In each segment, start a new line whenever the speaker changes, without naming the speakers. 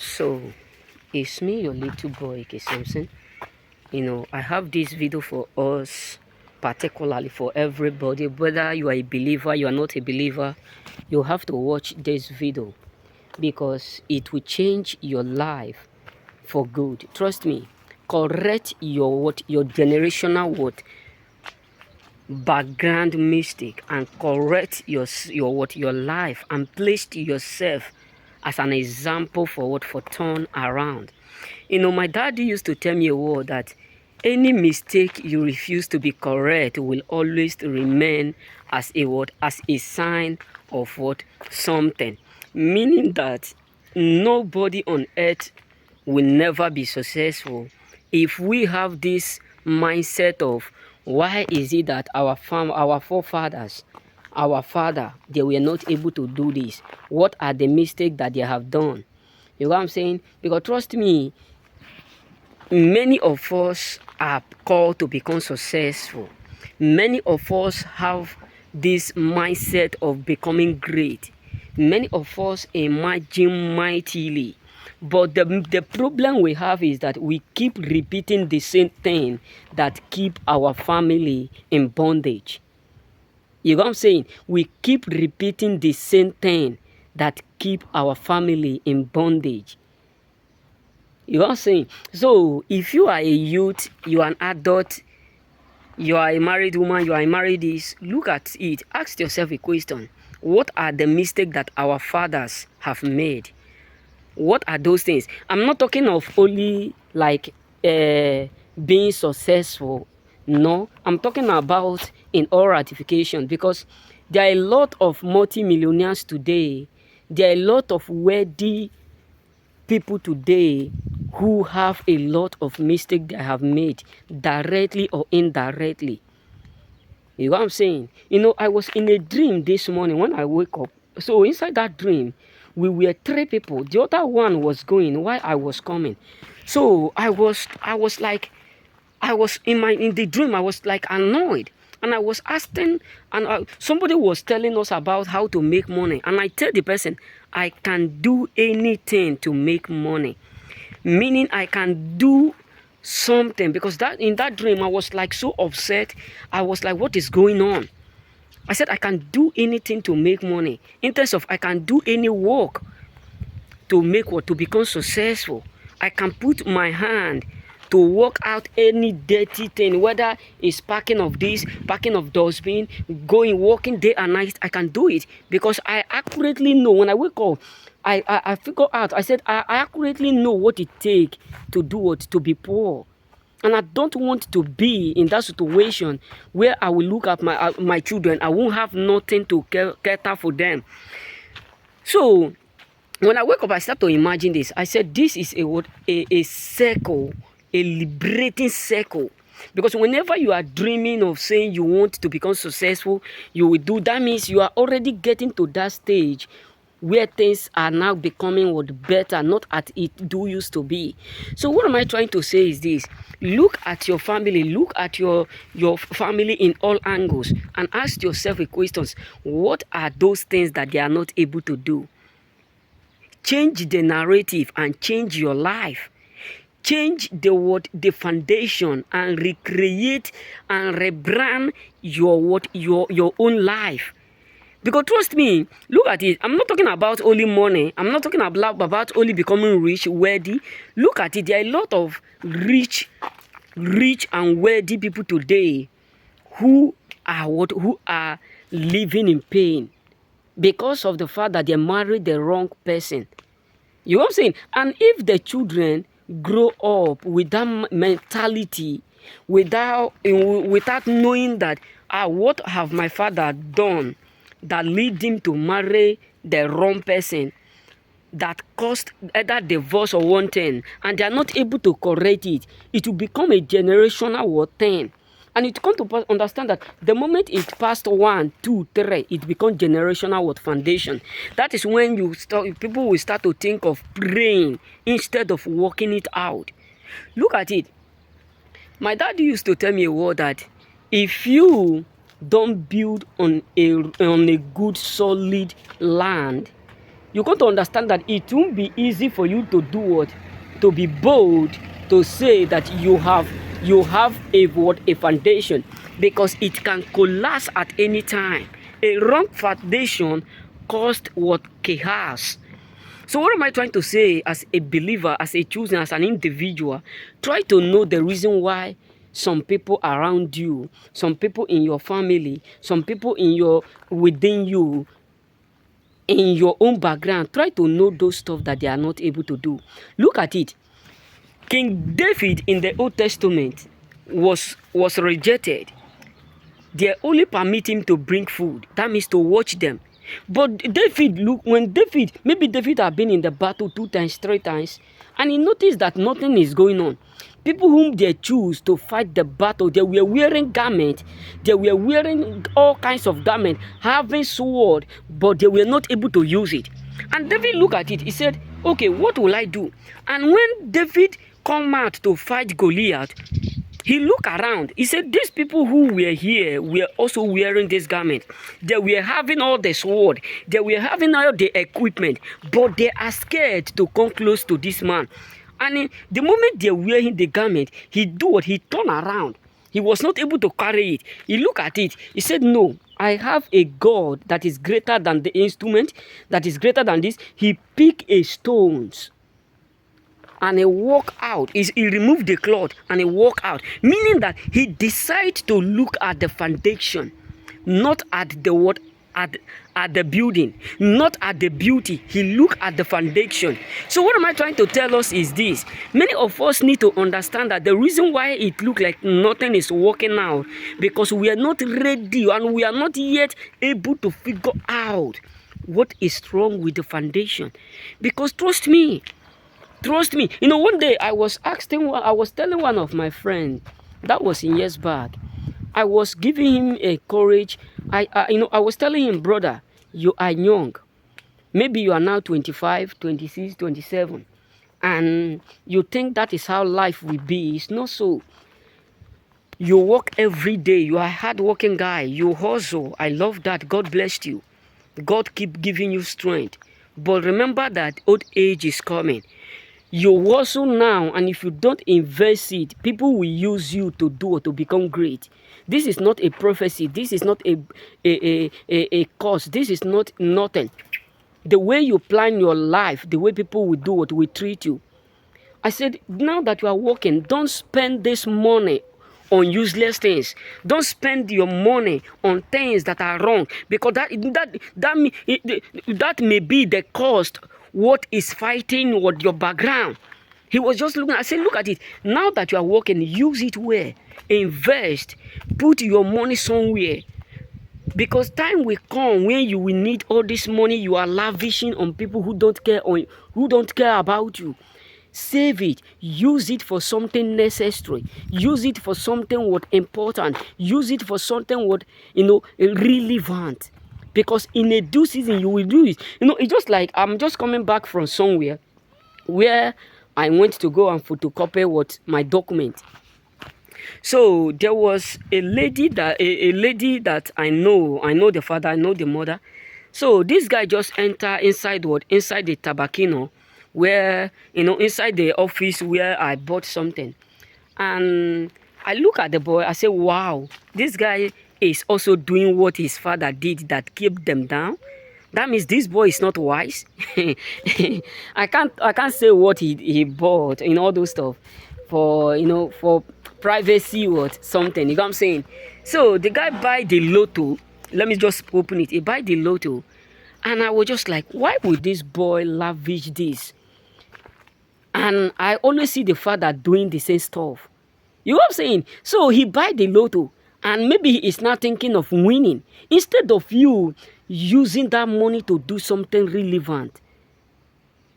So, it's me, your little boy, K. Samson. I have this video for us, particularly for everybody, whether you are a believer, you are not a believer, you have to watch this video because it will change your life for good. Trust me. Correct your generational background mistake and correct your life and place yourself as an example for turn around. My daddy used to tell me a word that any mistake you refuse to be correct will always remain as as a sign of something, meaning that nobody on earth will never be successful if we have this mindset of why is it that our forefathers, our father, they were not able to do this? What are the mistakes that they have done? You know what I'm saying? Because trust me, many of us are called to become successful. Many of us have this mindset of becoming great. Many of us imagine mightily. But the problem we have is that we keep repeating the same thing that keep our family in bondage. You know what I'm saying? We keep repeating the same thing that keep our family in bondage. You know what I'm saying? So, if you are a youth, you are an adult, you are a married woman, you are a married this, look at it. Ask yourself a question. What are the mistakes that our fathers have made? What are those things? I'm not talking of only like being successful. No, I'm talking about in all ratification, because there are a lot of multi-millionaires today. There are a lot of wealthy people today who have a lot of mistakes they have made directly or indirectly. You know what I'm saying? I was in a dream this morning when I woke up. So inside that dream, we were three people. The other one was going while I was coming. So I was like, in the dream, I was like annoyed. And I was asking, and somebody was telling us about how to make money. And I tell the person, I can do anything to make money. Meaning I can do something, because that in that dream I was like so upset. I was like, what is going on? I said I can do anything to make money. In terms of I can do any work to make to become successful. I can put my hand to work out any dirty thing, whether it's packing of this, packing of dustbin, going, working day and night. I can do it because I accurately know when I wake up. I figure out, I said, I accurately know what it takes to do it, to be poor. And I don't want to be in that situation where I will look at my children. I won't have nothing to cater for them. So when I wake up, I start to imagine this. I said, this is a circle, a liberating circle. Because whenever you are dreaming of saying you want to become successful, you will do, that means you are already getting to that stage where things are now becoming better, not as it do used to be. So what am I trying to say is this: look at your family, look at your family in all angles, and ask yourself a question: what are those things that they are not able to do? Change the narrative and change your life. Change the foundation and recreate and rebrand your own life. Because trust me, look at it. I'm not talking about only money. I'm not talking about only becoming rich, wealthy. Look at it. There are a lot of rich and wealthy people today who are living in pain because of the fact that they married the wrong person. You know what I'm saying? And if the children grow up with that mentality, without knowing that, what have my father done that lead him to marry the wrong person, that caused either divorce or one thing, and they are not able to correct it, it will become a generational thing. And it come to understand that the moment it passed 1, 2, 3, it becomes generational foundation. That is when people will start to think of praying instead of working it out. Look at it. My dad used to tell me a word that if you don't build on a good solid land, you're going to understand that it won't be easy for you to do what? To be bold, to say that you have a foundation, because it can collapse at any time. A wrong foundation caused what? Chaos. So what am I trying to say as a believer, as a chosen, as an individual? Try to know the reason why some people around you, some people in your family, some people within you, in your own background, try to know those stuff that they are not able to do. Look at it. King David in the Old Testament was rejected. They only permit him to bring food. That means to watch them. But David, look, maybe David had been in the battle 2 times, 3 times, and he noticed that nothing is going on. People whom they choose to fight the battle, they were wearing garments, they were wearing all kinds of garments, having sword, but they were not able to use it. And David looked at it, he said, okay, what will I do? And when David come out to fight Goliath, he looked around. He said, these people who were here were also wearing this garment. They were having all the sword. They were having all the equipment. But they are scared to come close to this man. And the moment they were wearing the garment, he do what? He turned around. He was not able to carry it. He looked at it. He said, no, I have a God that is greater than the instrument, that is greater than this. He picked a stones. And he walked out. He removed the cloth and he walked out. Meaning that he decided to look at the foundation, not at the what? At the building, not at the beauty. He looked at the foundation. So what am I trying to tell us is this. Many of us need to understand that the reason why it looks like nothing is working out, because we are not ready and we are not yet able to figure out what is wrong with the foundation. Because trust me, you know, one day I was telling one of my friends, that was in years back, I was giving him a courage. I was telling him, brother, you are young. Maybe you are now 25, 26, 27. And you think that is how life will be. It's not so. You work every day. You are a hard-working guy. You hustle. I love that. God bless you. God keep giving you strength. But remember that old age is coming. You hustle now, and if you don't invest it, people will use you to do or to become great. This is not a prophecy. This is not a cause. This is not nothing. The way you plan your life, the way people will do what will treat you. I said, now that you are working, don't spend this money on useless things. Don't spend your money on things that are wrong, because that may be the cost. What is fighting with your background? He was just looking. I said, look at it. Now that you are working, use it where? Invest. Put your money somewhere. Because time will come when you will need all this money you are lavishing on people who don't care about you. Save it. Use it for something necessary. Use it for something what important. Use it for something what, relevant. Because in a due season, you will do it. It's just like I'm just coming back from somewhere where I went to go and photocopy my document. So there was a lady that I know the father, I know the mother. So this guy just entered inside the tabacino, where, inside the office where I bought something. And I look at the boy, I say, wow, this guy is also doing what his father did that kept them down. That means this boy is not wise. I can't say what he bought in all those stuff for privacy or something. You know what I'm saying? So the guy buy the lotto. Let me just open it. He buy the lotto, and I was just like, why would this boy lavish this? And I always see the father doing the same stuff. You know what I'm saying? So he buy the lotto, and maybe he is not thinking of winning. Instead of you using that money to do something relevant,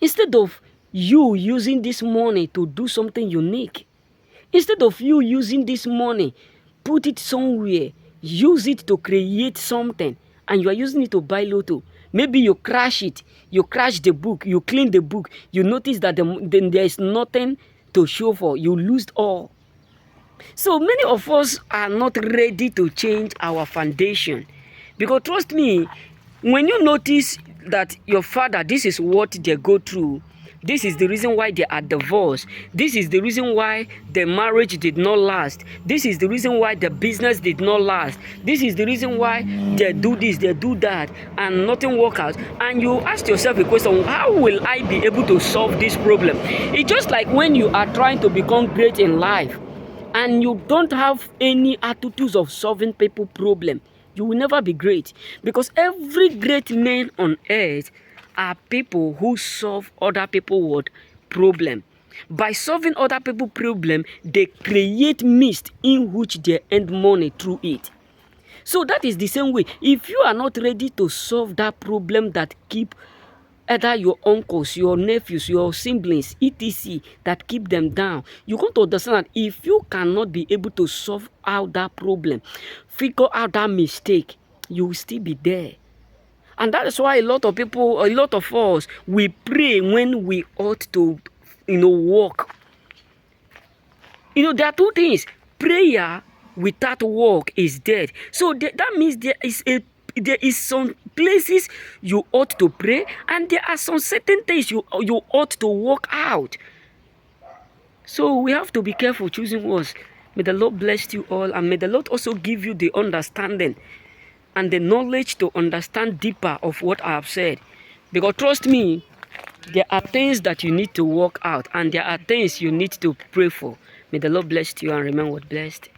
instead of you using this money to do something unique, instead of you using this money, put it somewhere, use it to create something, and you are using it to buy lotto. Maybe you crash it, you crash the book, you clean the book, you notice that then there is nothing to show for, you lose all. So many of us are not ready to change our foundation. Because trust me, when you notice that your father, this is what they go through. This is the reason why they are divorced. This is the reason why the marriage did not last. This is the reason why the business did not last. This is the reason why they do this, they do that, and nothing work out. And you ask yourself a question, how will I be able to solve this problem? It's just like when you are trying to become great in life and you don't have any attitudes of solving people problem, you will never be great. Because every great man on earth are people who solve other people's problem. By solving other people's problem, they create mist in which they earn money through it. So that is the same way. If you are not ready to solve that problem that keep either your uncles, your nephews, your siblings, etc., that keep them down, you got to understand that if you cannot be able to solve out that problem, figure out that mistake, you will still be there. And that is why a lot of people, a lot of us, we pray when we ought to, walk. There are two things. Prayer without work is dead. So that means there is some places you ought to pray, and there are some certain things you ought to work out. So we have to be careful choosing words. May the Lord bless you all, and may the Lord also give you the understanding and the knowledge to understand deeper of what I have said. Because trust me, there are things that you need to work out, and there are things you need to pray for. May the Lord bless you and remain blessed.